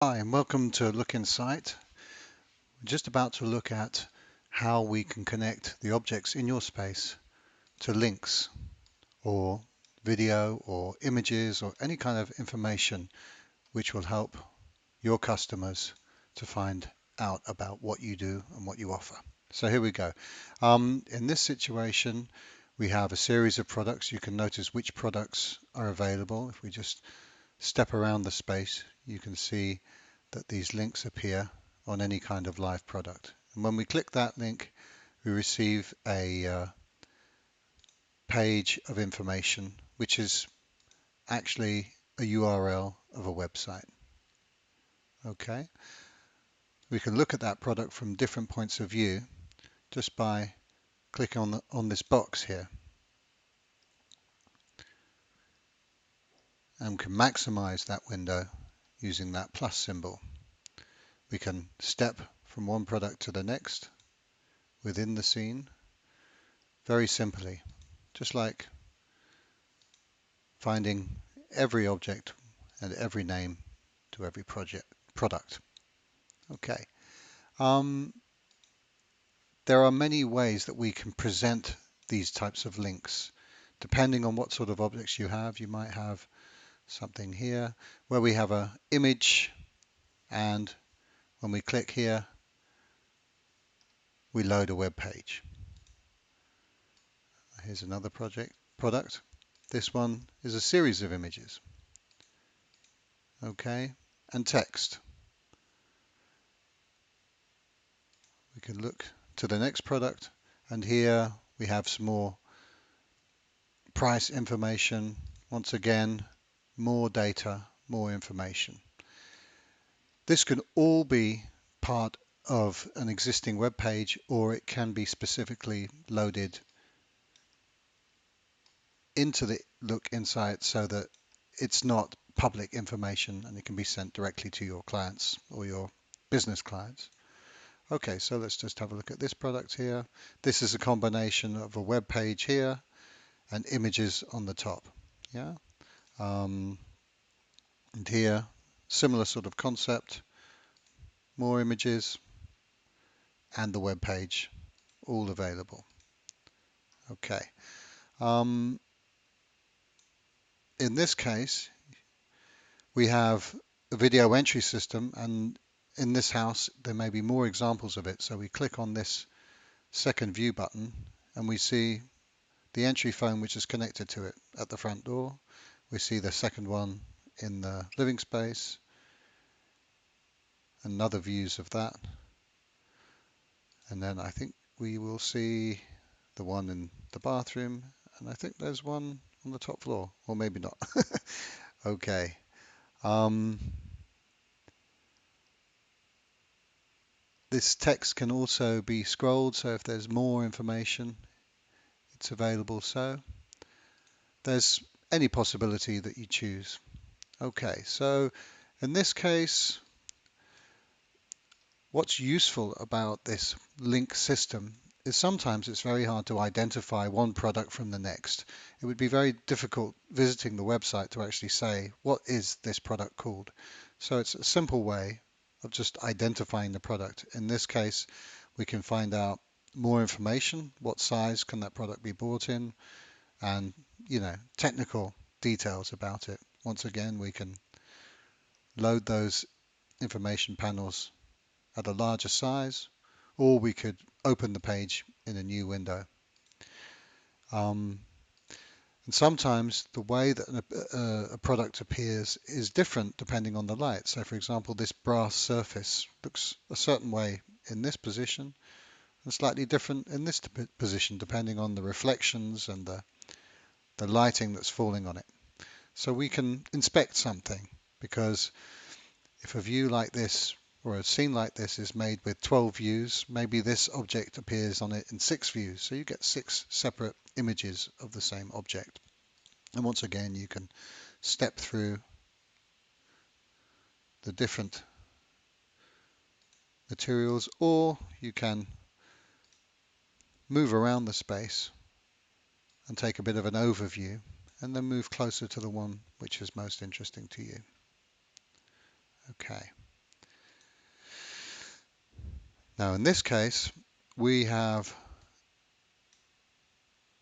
Hi, and welcome to Look.insite. We're just about to look at how we can connect the objects in your space to links or video or images or any kind of information which will help your customers to find out about what you do and what you offer. So here we go. In this situation, we have a series of products. You can notice which products are available. If we just step around the space, you can see that these links appear on any kind of live product. And when we click that link, we receive a page of information, which is actually a URL of a website. Okay, we can look at that product from different points of view just by clicking on this box here, and we can maximize that window using that plus symbol. We can step from one product to the next within the scene very simply, just like finding every object and every name to every product. Okay. Um, there are many ways that we can present these types of links. Depending on what sort of objects you have, you might have something here where we have an image, and when we click here, we load a web page. Here's another product. This one is a series of images. Okay, and text. We can look to the next product, and here we have some more price information. Once again, more data, more information. This can all be part of an existing web page, or it can be specifically loaded into the Look.insite so that it's not public information and it can be sent directly to your clients or your business clients. Okay, so let's just have a look at this product here. This is a combination of a web page here and images on the top. Yeah. And here, similar sort of concept, more images and the web page all available. Okay. Um, in this case, we have a video entry system, and in this house, there may be more examples of it. So we click on this second view button and we see the entry phone which is connected to it at the front door. We see the second one in the living space and other views of that. And then I think we will see the one in the bathroom, and I think there's one on the top floor, or maybe not. Okay. This text can also be scrolled, so if there's more information, it's available. So there's any possibility that you choose. Okay, so in this case, what's useful about this link system is sometimes it's very hard to identify one product from the next. It would be very difficult visiting the website to actually say, what is this product called? So it's a simple way of just identifying the product. In this case, we can find out more information. What size can that product be bought in? And, technical details about it. Once again, we can load those information panels at a larger size, or we could open the page in a new window. And sometimes the way that a product appears is different depending on the light. So for example, this brass surface looks a certain way in this position and slightly different in this position depending on the reflections and the lighting that's falling on it. So we can inspect something, because if a view like this or a scene like this is made with 12 views, maybe this object appears on it in 6 views. So you get 6 separate images of the same object. And once again, you can step through the different materials, or you can move around the space and take a bit of an overview and then move closer to the one which is most interesting to you. Okay. Now in this case, we have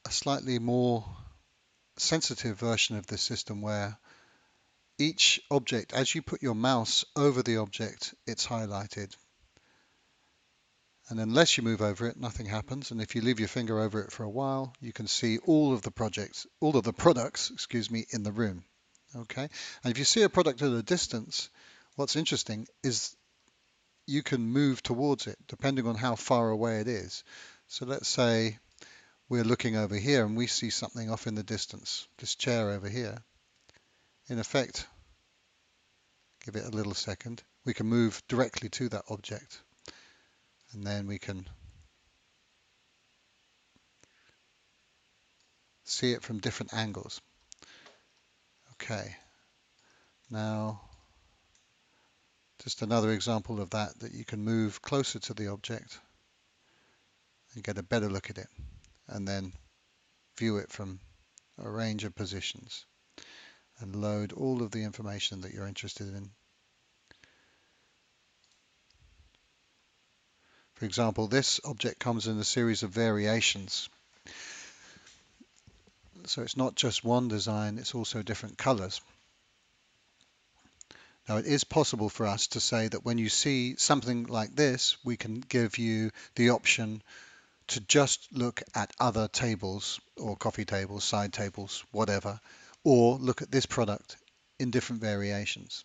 a slightly more sensitive version of this system where each object, as you put your mouse over the object, it's highlighted. And unless you move over it, nothing happens. And if you leave your finger over it for a while, you can see all of the products, excuse me, in the room. Okay. And if you see a product at a distance, what's interesting is you can move towards it depending on how far away it is. So let's say we're looking over here and we see something off in the distance, this chair over here. In effect, give it a little second, we can move directly to that object and then we can see it from different angles. Okay, now just another example of that you can move closer to the object and get a better look at it and then view it from a range of positions and load all of the information that you're interested in. For example, this object comes in a series of variations. So it's not just one design, it's also different colors. Now it is possible for us to say that when you see something like this, we can give you the option to just look at other tables or coffee tables, side tables, whatever, or look at this product in different variations.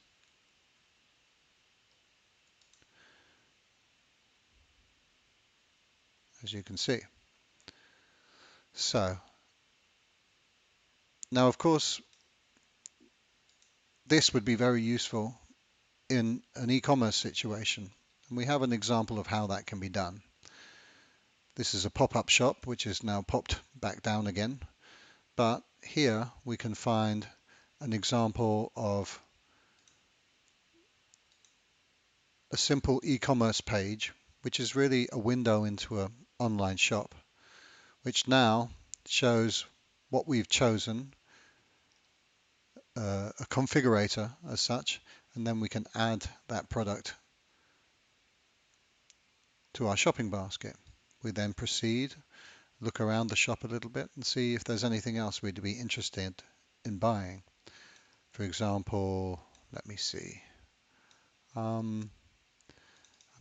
As you can see. So now of course this would be very useful in an e-commerce situation, and we have an example of how that can be done. This is a pop-up shop which is now popped back down again, but here we can find an example of a simple e-commerce page which is really a window into an online shop, which now shows what we've chosen, a configurator as such, and then we can add that product to our shopping basket. We then proceed, look around the shop a little bit and see if there's anything else we'd be interested in buying. For example, let me see. I'm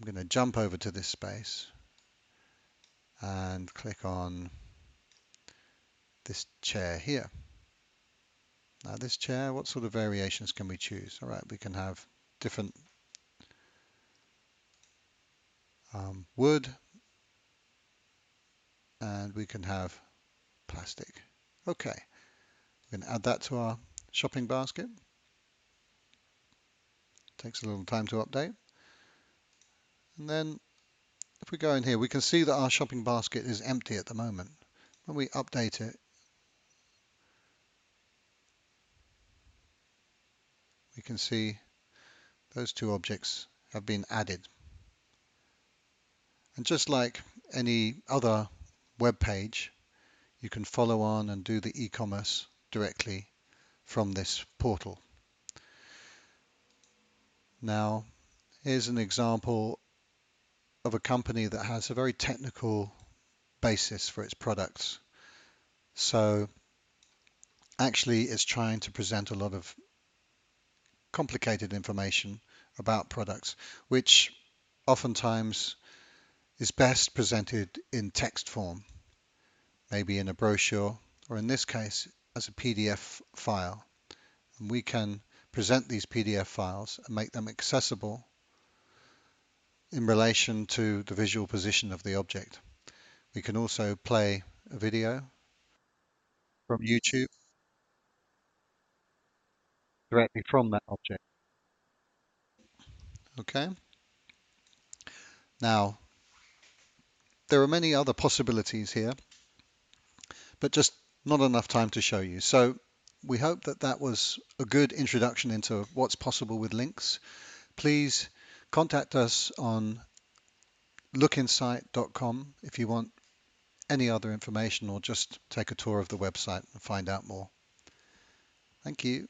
going to jump over to this space and click on this chair here. Now this chair, what sort of variations can we choose? All right, we can have different wood, and we can have plastic. Okay, we're going to add that to our shopping basket. Takes a little time to update. And then if we go in here, we can see that our shopping basket is empty at the moment. When we update it, we can see those two objects have been added. And just like any other web page, you can follow on and do the e-commerce directly from this portal. Now, here's an example of a company that has a very technical basis for its products. So actually it's trying to present a lot of complicated information about products, which oftentimes is best presented in text form, maybe in a brochure, or in this case as a PDF file. And we can present these PDF files and make them accessible in relation to the visual position of the object. We can also play a video from YouTube directly from that object. Okay. Now, there are many other possibilities here, but just not enough time to show you. So we hope that that was a good introduction into what's possible with links. Please contact us on Look.insite.com if you want any other information or just take a tour of the website and find out more. Thank you.